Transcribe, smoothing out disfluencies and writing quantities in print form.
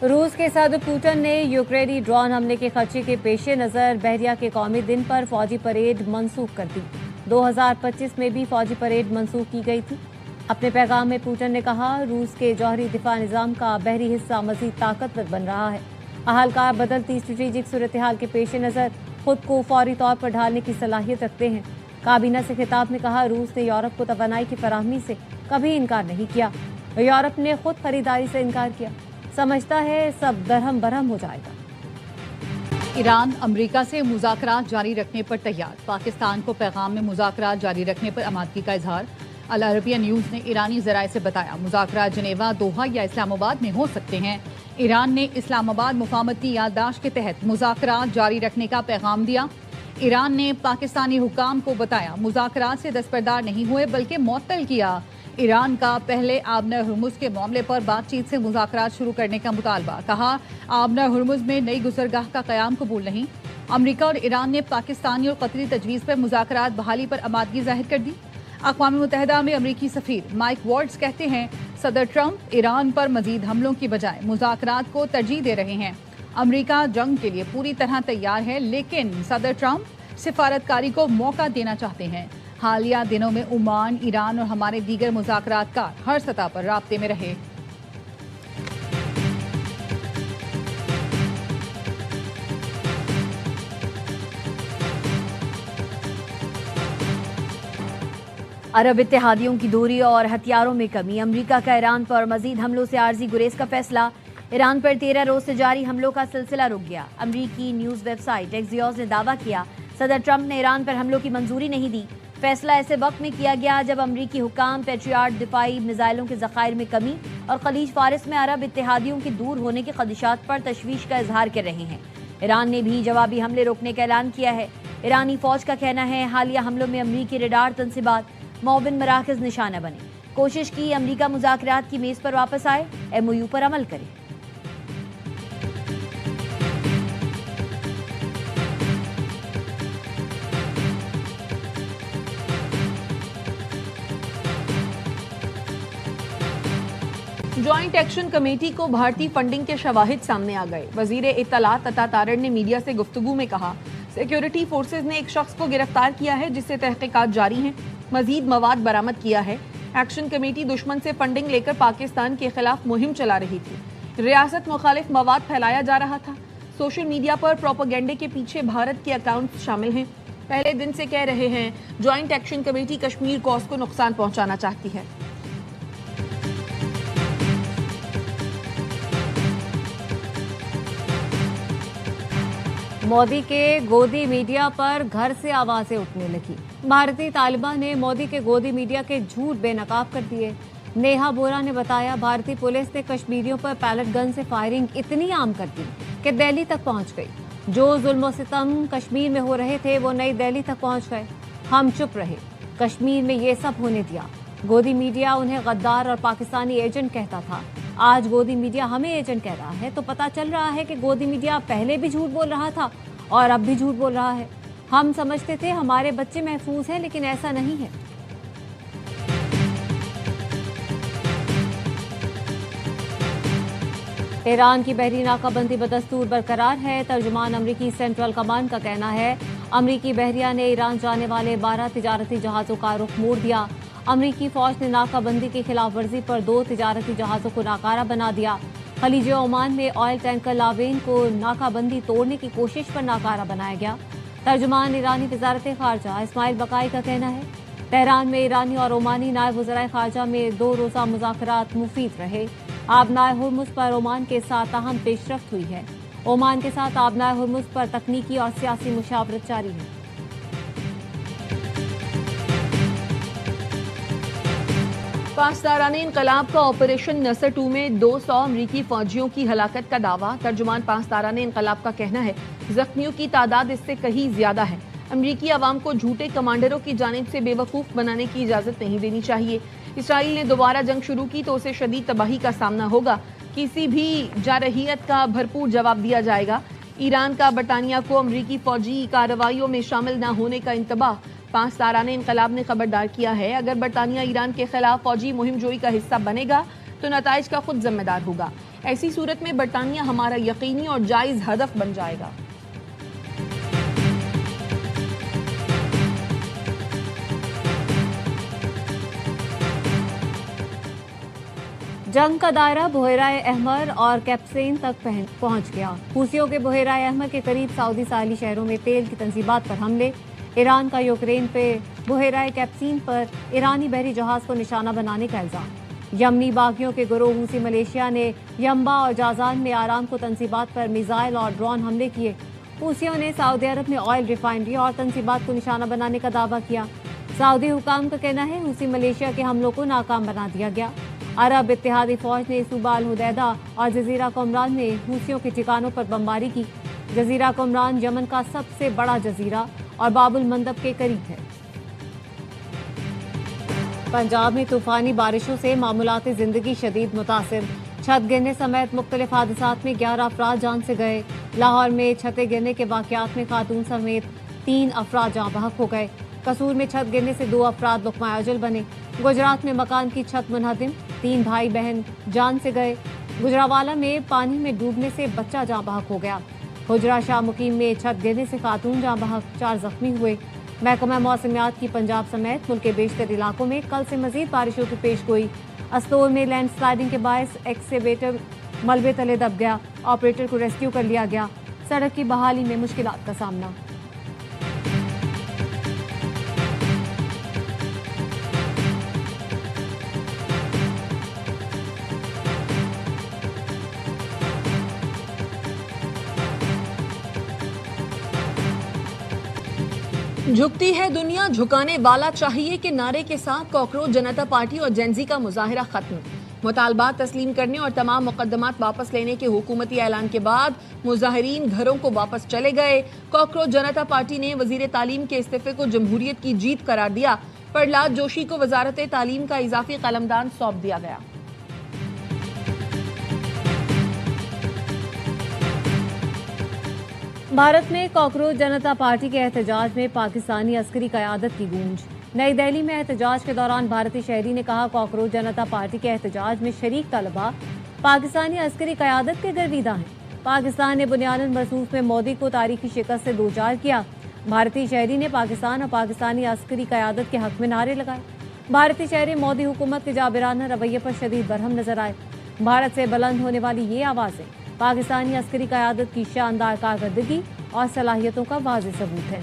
روس کے صدر پوٹن نے یوکرینی ڈرون حملے کے خدشے کے پیش نظر بحریہ کے قومی دن پر فوجی پریڈ منسوخ کر دی۔ 2025 میں بھی فوجی پریڈ منسوخ کی گئی تھی۔ اپنے پیغام میں پوٹن نے کہا، روس کے جوہری دفاع نظام کا بحری حصہ مزید طاقتور بن رہا ہے۔ اہلکار بدلتی اسٹریٹجک صورتحال کے پیش نظر خود کو فوری طور پر ڈھالنے کی صلاحیت رکھتے ہیں۔ کابینہ سے خطاب میں کہا، روس نے یورپ کو توانائی کی فراہمی سے کبھی انکار نہیں کیا۔ یورپ نے خود خریداری سے انکار کیا، سمجھتا ہے سب درہم برہم ہو جائے گا۔ ایران امریکہ سے مذاکرات جاری رکھنے پر تیار، پاکستان کو پیغام میں مذاکرات جاری رکھنے پر آمادگی کا اظہار۔ العربیہ نیوز نے ایرانی ذرائع سے بتایا، مذاکرات جنیوا، دوحہ یا اسلام آباد میں ہو سکتے ہیں۔ ایران نے اسلام آباد مفاہمتی یادداشت کے تحت مذاکرات جاری رکھنے کا پیغام دیا۔ ایران نے پاکستانی حکام کو بتایا، مذاکرات سے دستبردار نہیں ہوئے بلکہ معطل کیا۔ ایران کا پہلے آبنہ ہرمز کے معاملے پر بات چیت سے مذاکرات شروع کرنے کا مطالبہ، کہا آبنہ ہرمز میں نئی گزرگاہ کا قیام قبول نہیں۔ امریکہ اور ایران نے پاکستانی اور قطری تجویز پر مذاکرات بحالی پر آمادگی ظاہر کر دی۔ اقوام متحدہ میں امریکی سفیر مائک وارڈز کہتے ہیں، صدر ٹرمپ ایران پر مزید حملوں کی بجائے مذاکرات کو ترجیح دے رہے ہیں۔ امریکہ جنگ کے لیے پوری طرح تیار ہے، لیکن صدر ٹرمپ سفارتکاری کو موقع دینا چاہتے ہیں۔ حالیہ دنوں میں عمان، ایران اور ہمارے دیگر مذاکرات کار ہر سطح پر رابطے میں رہے۔ عرب اتحادیوں کی دوری اور ہتھیاروں میں کمی، امریکہ کا ایران پر مزید حملوں سے عارضی گریز کا فیصلہ۔ ایران پر 13 روز سے جاری حملوں کا سلسلہ رک گیا۔ امریکی نیوز ویب سائٹ ایکزیوس نے دعویٰ کیا، صدر ٹرمپ نے ایران پر حملوں کی منظوری نہیں دی۔ فیصلہ ایسے وقت میں کیا گیا جب امریکی حکام پیٹریاٹ دفاعی میزائلوں کے ذخائر میں کمی اور خلیج فارس میں عرب اتحادیوں کے دور ہونے کے خدشات پر تشویش کا اظہار کر رہے ہیں۔ ایران نے بھی جوابی حملے روکنے کا اعلان کیا ہے۔ ایرانی فوج کا کہنا ہے، حالیہ حملوں میں امریکی ریڈار تنصیبات معاون مراکز نشانہ بنے۔ کوشش کی امریکہ مذاکرات کی میز پر واپس آئے، ایم او یو پر عمل کرے۔ جوائنٹ ایکشن کمیٹی کو بھارتی فنڈنگ کے شواہد سامنے آ گئے۔ وزیر اطلاعات عطا تارڑ نے میڈیا سے گفتگو میں کہا، سیکیورٹی فورسز نے ایک شخص کو گرفتار کیا ہے جس سے تحقیقات جاری ہیں، مزید مواد برآمد کیا ہے۔ ایکشن کمیٹی دشمن سے فنڈنگ لے کر پاکستان کے خلاف مہم چلا رہی تھی، ریاست مخالف مواد پھیلایا جا رہا تھا، سوشل میڈیا پر پروپیگنڈے کے پیچھے بھارت کے اکاؤنٹس شامل ہیں۔ پہلے دن سے کہہ رہے ہیں، جوائنٹ ایکشن کمیٹی کشمیر کوس کو نقصان پہنچانا چاہتی ہے۔ مودی کے گودی میڈیا پر گھر سے آوازیں اٹھنے لگی۔ بھارتی طالبہ نے مودی کے گودی میڈیا کے جھوٹ بے نقاب کر دیے۔ نیہا بورا نے بتایا، بھارتی پولیس نے کشمیریوں پر پیلٹ گن سے فائرنگ اتنی عام کر دی کہ دہلی تک پہنچ گئی۔ جو ظلم و ستم کشمیر میں ہو رہے تھے وہ نئی دہلی تک پہنچ گئے۔ ہم چپ رہے، کشمیر میں یہ سب ہونے دیا۔ گودی میڈیا انہیں غدار اور پاکستانی ایجنٹ کہتا تھا، آج گودی میڈیا ہمیں ایجنٹ کہہ رہا ہے، تو پتہ چل رہا ہے کہ گودی میڈیا پہلے بھی جھوٹ بول رہا تھا اور اب بھی جھوٹ بول رہا ہے۔ ہم سمجھتے تھے ہمارے بچے محفوظ ہیں، لیکن ایسا نہیں ہے۔ ایران کی بحری ناکہ بندی بدستور برقرار ہے، ترجمان امریکی سینٹرل کمانڈ کا کہنا ہے۔ امریکی بحریہ نے ایران جانے والے 12 تجارتی جہازوں کا رخ موڑ دیا۔ امریکی فوج نے ناکہ بندی کی خلاف ورزی پر 2 تجارتی جہازوں کو ناکارہ بنا دیا۔ خلیج عمان میں آئل ٹینکر لاوین کو ناکہ بندی توڑنے کی کوشش پر ناکارہ بنایا گیا۔ ترجمان ایرانی وزارت خارجہ اسماعیل بقائی کا کہنا ہے، تہران میں ایرانی اور عمانی نائب وزرائے خارجہ میں 2 روزہ مذاکرات مفید رہے۔ آبنائے ہرمز پر عمان کے ساتھ اہم پیش رفت ہوئی ہے۔ عمان کے ساتھ آبنائے ہرمز پر تکنیکی اور سیاسی مشاورت جاری ہے۔ پاسداران انقلاب کا آپریشن نصر 2 میں 200 امریکی فوجیوں کی ہلاکت کا دعویٰ۔ ترجمان پاسداران انقلاب کا کہنا ہے، زخمیوں کی تعداد اس سے کہیں زیادہ ہے۔ امریکی عوام کو جھوٹے کمانڈروں کی جانب سے بے وقوف بنانے کی اجازت نہیں دینی چاہیے۔ اسرائیل نے دوبارہ جنگ شروع کی تو اسے شدید تباہی کا سامنا ہوگا، کسی بھی جارحیت کا بھرپور جواب دیا جائے گا۔ ایران کا برطانیہ کو امریکی فوجی کارروائیوں میں شامل نہ ہونے کا انتباہ۔ پاسداران انقلاب نے خبردار کیا ہے، اگر برطانیہ ایران کے خلاف فوجی مہم جوئی کا حصہ بنے گا تو نتائج کا خود ذمہ دار ہوگا۔ ایسی صورت میں برطانیہ ہمارا یقینی اور جائز ہدف بن جائے گا۔ جنگ کا دائرہ بحیرہ احمر اور کیپسین تک پہنچ گیا۔ حوثیوں کے بحیرہ احمر کے قریب سعودی ساحلی شہروں میں تیل کی تنصیبات پر حملے۔ ایران کا یوکرین پہ بحیرہ کیپسین پر ایرانی بحری جہاز کو نشانہ بنانے کا الزام۔ یمنی باغیوں کے گروہ حوثی ملیشیا نے ینبع اور جازان میں آرام کو تنصیبات پر میزائل اور ڈرون حملے کیے۔ حوثیوں نے سعودی عرب میں آئل ریفائنری اور تنصیبات کو نشانہ بنانے کا دعویٰ کیا۔ سعودی حکام کا کہنا ہے حوثی ملیشیا کے حملوں کو ناکام بنا دیا گیا۔ عرب اتحادی فوج نے صوبہ الحدیدہ اور جزیرہ قمران میں حوثیوں کے ٹھکانوں پر بمباری کی۔ جزیرہ قمران یمن کا سب سے بڑا جزیرہ اور باب المندب کے قریب ہے۔ پنجاب میں طوفانی بارشوں سے معمولات زندگی شدید متاثر۔ چھت گرنے سمیت مختلف حادثات میں 11 افراد جان سے گئے۔ لاہور میں چھتیں گرنے کے واقعات میں خاتون سمیت 3 افراد جاں بحق ہو گئے۔ قصور میں چھت گرنے سے 2 افراد لقمہ اجل بنے۔ گجرات میں مکان کی چھت منہدم، 3 بھائی بہن جان سے گئے۔ گجراوالا میں پانی میں ڈوبنے سے بچہ جاں بحق ہو گیا۔ حجرہ شاہ مقیم میں چھت گرنے سے خاتون جاں بحق، 4 زخمی ہوئے۔ محکمہ موسمیات کی پنجاب سمیت ملک کے بیشتر علاقوں میں کل سے مزید بارشوں کی پیش گوئی۔ استول میں لینڈ سلائیڈنگ کے باعث ایکسکیویٹر ملبے تلے دب گیا، آپریٹر کو ریسکیو کر لیا گیا۔ سڑک کی بحالی میں مشکلات کا سامنا۔ جھکتی ہے دنیا جھکانے والا چاہیے کہ نعرے کے ساتھ کاکروچ جنتا پارٹی اور جینزی کا مظاہرہ ختم۔ مطالبات تسلیم کرنے اور تمام مقدمات واپس لینے کے حکومتی اعلان کے بعد مظاہرین گھروں کو واپس چلے گئے۔ کاکروچ جنتا پارٹی نے وزیر تعلیم کے استعفے کو جمہوریت کی جیت قرار دیا۔ پرہلاد جوشی کو وزارت تعلیم کا اضافی قلمدان سونپ دیا گیا۔ بھارت میں کاکروچ جنتا پارٹی کے احتجاج میں پاکستانی عسکری قیادت کی گونج۔ نئی دہلی میں احتجاج کے دوران بھارتی شہری نے کہا کاکروچ جنتا پارٹی کے احتجاج میں شریک طلباء پاکستانی عسکری قیادت کے گرویدہ ہیں۔ پاکستان نے بنیاد مرصوص میں مودی کو تاریخی شکست سے دوچار کیا۔ بھارتی شہری نے پاکستان اور پاکستانی عسکری قیادت کے حق میں نعرے لگائے۔ بھارتی شہری مودی حکومت کے جابرانہ رویے پر شدید برہم نظر آئے۔ بھارت سے بلند ہونے والی یہ آوازیں پاکستانی عسکری قیادت کی شاندار کارکردگی اور صلاحیتوں کا واضح ثبوت ہے۔